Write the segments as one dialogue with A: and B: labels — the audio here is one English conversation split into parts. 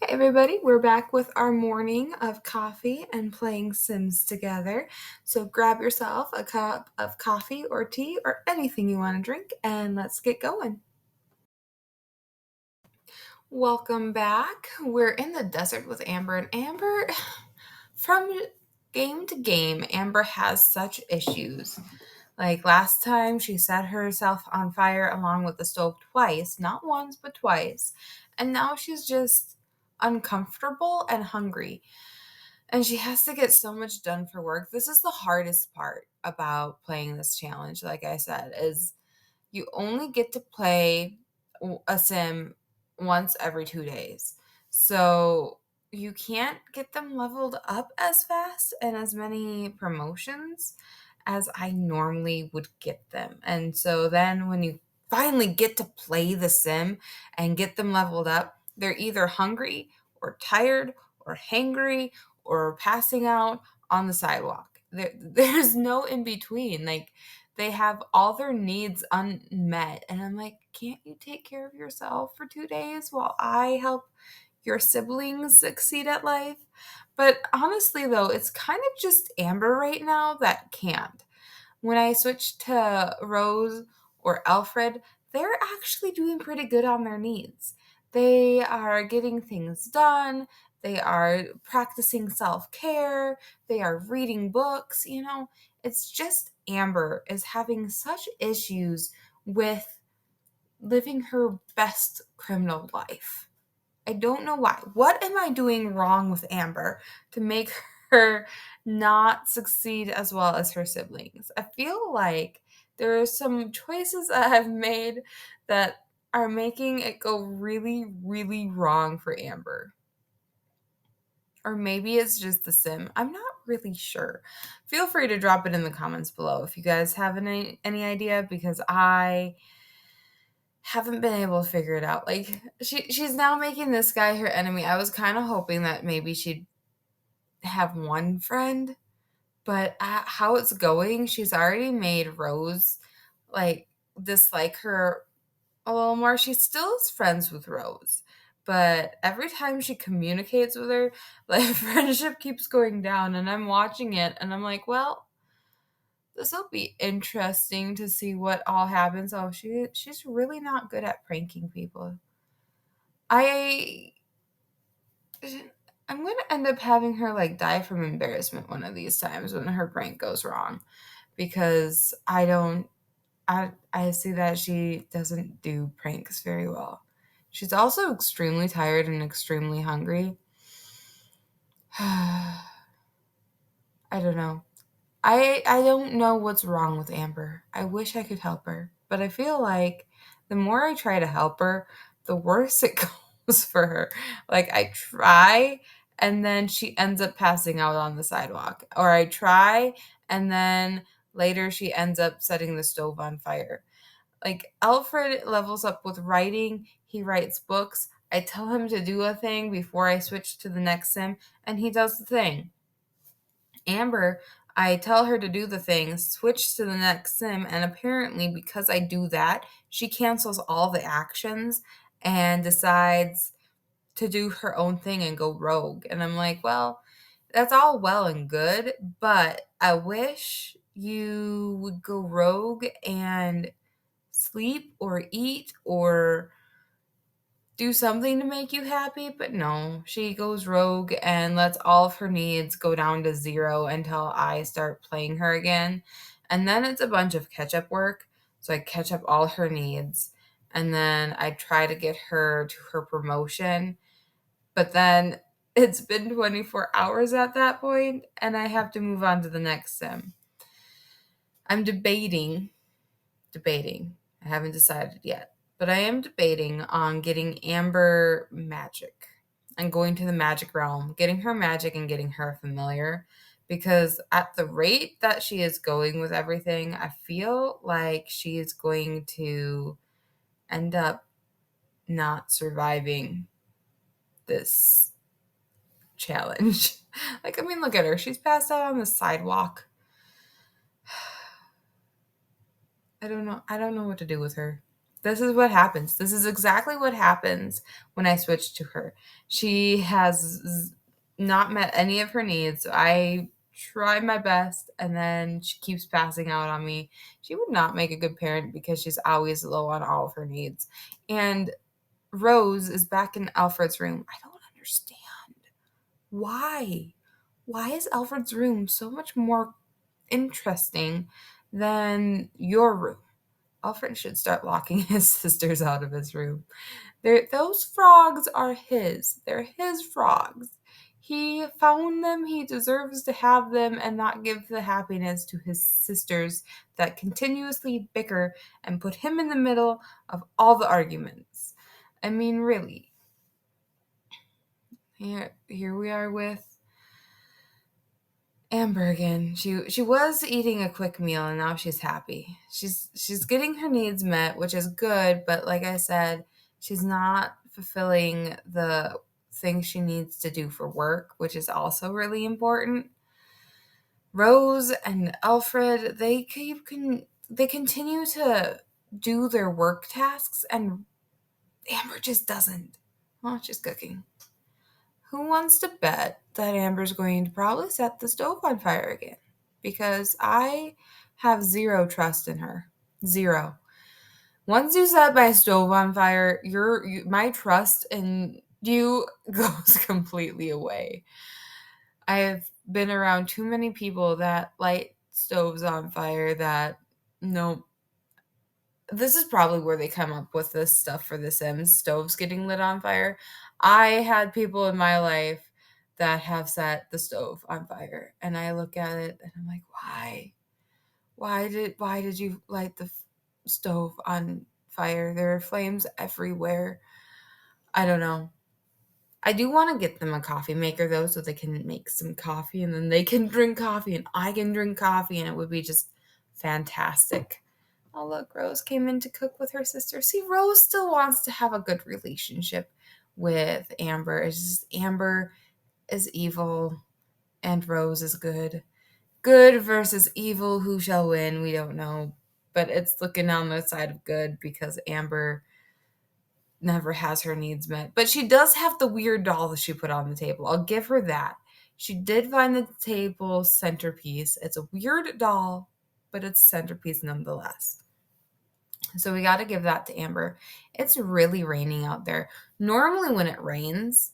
A: Hey everybody, we're back with our morning of coffee and playing Sims together. So grab yourself a cup of coffee or tea or anything you want to drink and let's get going. Welcome back. We're in the desert with Amber, and Amber, from game to game, Amber has such issues. Like last time, she set herself on fire along with the stove twice, not once, but twice. And now she's just uncomfortable and hungry. And she has to get so much done for work. This is the hardest part about playing this challenge, like I said, is you only get to play a sim once every 2 days. So you can't get them leveled up as fast and as many promotions as I normally would get them. And so then when you finally get to play the sim and get them leveled up, they're either hungry or tired or hangry or passing out on the sidewalk. There's no in between. Like they have all their needs unmet. And I'm like, can't you take care of yourself for 2 days while I help your siblings succeed at life? But honestly, though, it's kind of just Amber right now that can't. When I switch to Rose or Alfred, they're actually doing pretty good on their needs. They are getting things done. They are practicing self care. They are reading books. It's just Amber is having such issues with living her best criminal life. I don't know why. What am I doing wrong with Amber to make her not succeed as well as her siblings? I feel like there are some choices that I've made that are making it go really, really wrong for Amber. Or maybe it's just the sim. I'm not really sure. Feel free to drop it in the comments below if you guys have any idea, because I haven't been able to figure it out. Like she's now making this guy her enemy. I was kind of hoping that maybe she'd have one friend, but how it's going, she's already made Rose like dislike her a little more. She still is friends with Rose, but every time she communicates with her, like friendship keeps going down, and I'm watching it and I'm like, well, this will be interesting to see what all happens. Oh, she's really not good at pranking people. I I'm gonna end up having her like die from embarrassment one of these times when her prank goes wrong, because I see that she doesn't do pranks very well. She's also extremely tired and extremely hungry. I don't know. I don't know what's wrong with Amber. I wish I could help her, but I feel like the more I try to help her, the worse it goes for her. Like I try and then she ends up passing out on the sidewalk, or I try and then later she ends up setting the stove on fire. Like Alfred levels up with writing, he writes books. I tell him to do a thing before I switch to the next sim and he does the thing. Amber, I tell her to do the thing, switch to the next sim, and apparently because I do that, she cancels all the actions and decides to do her own thing and go rogue. And I'm like, well, that's all well and good, but I wish you would go rogue and sleep or eat or do something to make you happy, but no, she goes rogue and lets all of her needs go down to zero until I start playing her again. And then it's a bunch of catch up work. So I catch up all her needs and then I try to get her to her promotion. But then it's been 24 hours at that point and I have to move on to the next sim. I'm debating. I haven't decided yet, but I am debating on getting Amber magic and going to the magic realm, getting her magic and getting her familiar. Because at the rate that she is going with everything, I feel like she is going to end up not surviving this challenge. Like, I mean, look at her. She's passed out on the sidewalk. I don't know. I don't know what to do with her. This is what happens. This is exactly what happens when I switch to her. She has not met any of her needs. So I try my best and then she keeps passing out on me. She would not make a good parent because she's always low on all of her needs. And Rose is back in Alfred's room. I don't understand. Why? Why is Alfred's room so much more interesting than your room? Alfred should start locking his sisters out of his room. Those frogs are his. They're his frogs. He found them. He deserves to have them and not give the happiness to his sisters that continuously bicker and put him in the middle of all the arguments. I mean, really. Here we are with Amber again. She was eating a quick meal and now she's happy. She's getting her needs met, which is good, but like I said, she's not fulfilling the things she needs to do for work, which is also really important. Rose and Alfred, they continue to do their work tasks and Amber just doesn't. Well, she's cooking. Who wants to bet that Amber's going to probably set the stove on fire again? Because I have zero trust in her. Zero. Once you set my stove on fire, my trust in you goes completely away. I've been around too many people that light stoves on fire that no, this is probably where they come up with this stuff for The Sims, stoves getting lit on fire. I had people in my life that have set the stove on fire, and I look at it and I'm like, why? Why did you light the stove on fire? There are flames everywhere. I don't know. I do want to get them a coffee maker though, so they can make some coffee and then they can drink coffee and I can drink coffee and it would be just fantastic. Oh, look, Rose came in to cook with her sister. See, Rose still wants to have a good relationship with Amber. It's just Amber is evil and Rose is good. Good versus evil, who shall win? We don't know. But it's looking on the side of good because Amber never has her needs met. But she does have the weird doll that she put on the table. I'll give her that. She did find the table centerpiece. It's a weird doll, but it's centerpiece nonetheless. So we got to give that to Amber. It's really raining out there. Normally, when it rains,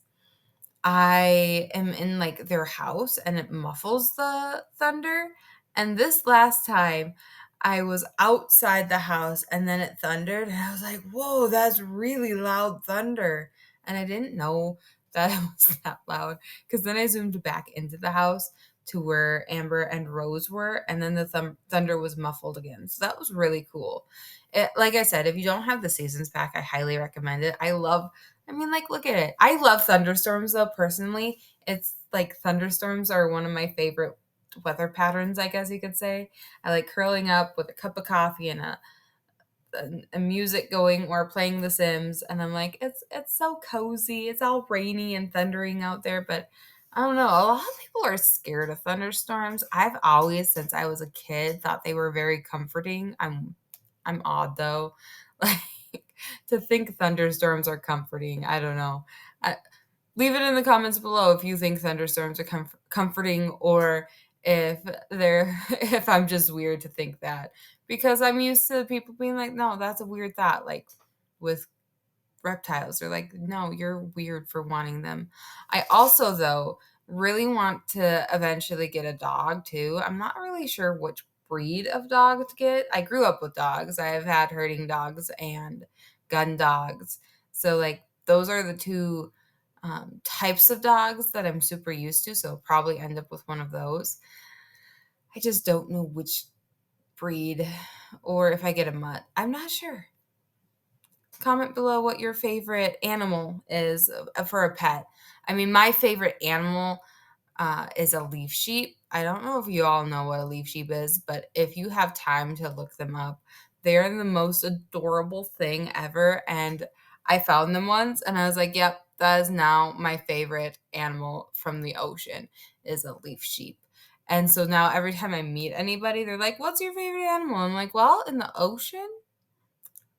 A: I am in like their house and it muffles the thunder. And this last time, I was outside the house and then it thundered. And I was like, whoa, that's really loud thunder. And I didn't know that it was that loud because then I zoomed back into the house to where Amber and Rose were. And then the thunder was muffled again. So that was really cool. Like I said, if you don't have the seasons pack, I highly recommend it. I mean, like, look at it. I love thunderstorms, though, personally. It's like thunderstorms are one of my favorite weather patterns, I guess you could say. I like curling up with a cup of coffee and a music going or playing The Sims, and I'm like, it's so cozy. It's all rainy and thundering out there, but I don't know. A lot of people are scared of thunderstorms. I've always, since I was a kid, thought they were very comforting. I'm odd though. Like to think thunderstorms are comforting. I don't know. Leave it in the comments below if you think thunderstorms are comforting or if they're if I'm just weird to think that because I'm used to people being like, no, that's a weird thought. Like with reptiles, they're like, no, you're weird for wanting them. I also though really want to eventually get a dog too. I'm not really sure which breed of dog to get. I grew up with dogs. I have had herding dogs and gun dogs. So like those are the two types of dogs that I'm super used to. So I'll probably end up with one of those. I just don't know which breed or if I get a mutt. I'm not sure. Comment below what your favorite animal is for a pet. I mean, my favorite animal is a leaf sheep. I don't know if you all know what a leaf sheep is, but if you have time to look them up, they're the most adorable thing ever. And I found them once and I was like, yep, that is now my favorite animal from the ocean is a leaf sheep. And so now every time I meet anybody, they're like, what's your favorite animal? I'm like, well, in the ocean,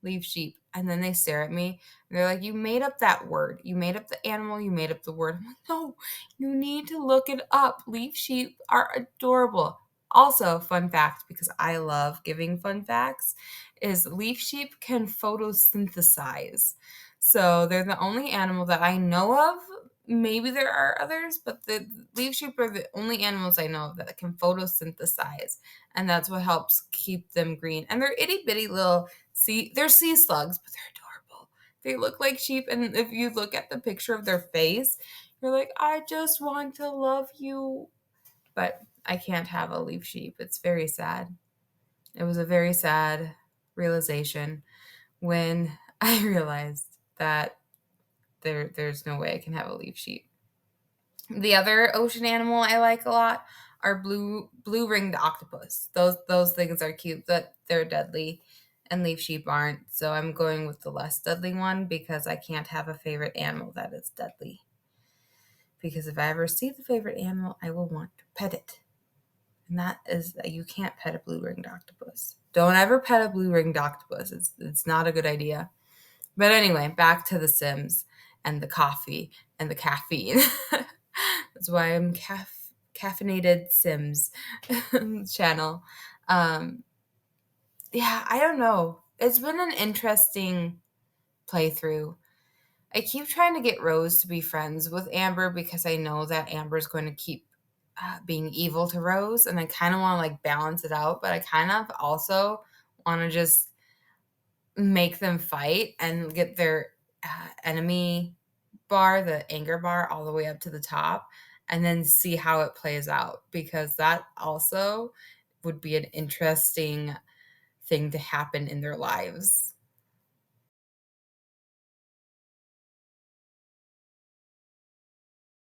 A: leaf sheep. And then they stare at me and they're like, "You made up that word. You made up the animal. You made up the word." I'm like, "No, you need to look it up. Leaf sheep are adorable." Also, fun fact, because I love giving fun facts, is leaf sheep can photosynthesize. So they're the only animal that I know of. Maybe there are others, but the leaf sheep are the only animals I know of that can photosynthesize. And that's what helps keep them green. And they're itty bitty little they're sea slugs, but they're adorable. They look like sheep. And if you look at the picture of their face, you're like, I just want to love you. But I can't have a leaf sheep. It's very sad. It was a very sad realization when I realized that there's no way I can have a leaf sheep. The other ocean animal I like a lot are blue ringed octopus. Those things are cute, but they're deadly, and leaf sheep aren't. So I'm going with the less deadly one because I can't have a favorite animal that is deadly. Because if I ever see the favorite animal, I will want to pet it. And that is that you can't pet a blue ringed octopus. Don't ever pet a blue ringed octopus. It's not a good idea. But anyway, back to The Sims and the coffee and the caffeine. That's why I'm caffeinated Sims channel. Um, yeah, I don't know. It's been an interesting playthrough. I keep trying to get Rose to be friends with Amber because I know that Amber's going to keep being evil to Rose, and I kind of want to like balance it out, but I kind of also want to just make them fight and get their enemy bar, the anger bar, all the way up to the top, and then see how it plays out because that also would be an interesting thing to happen in their lives.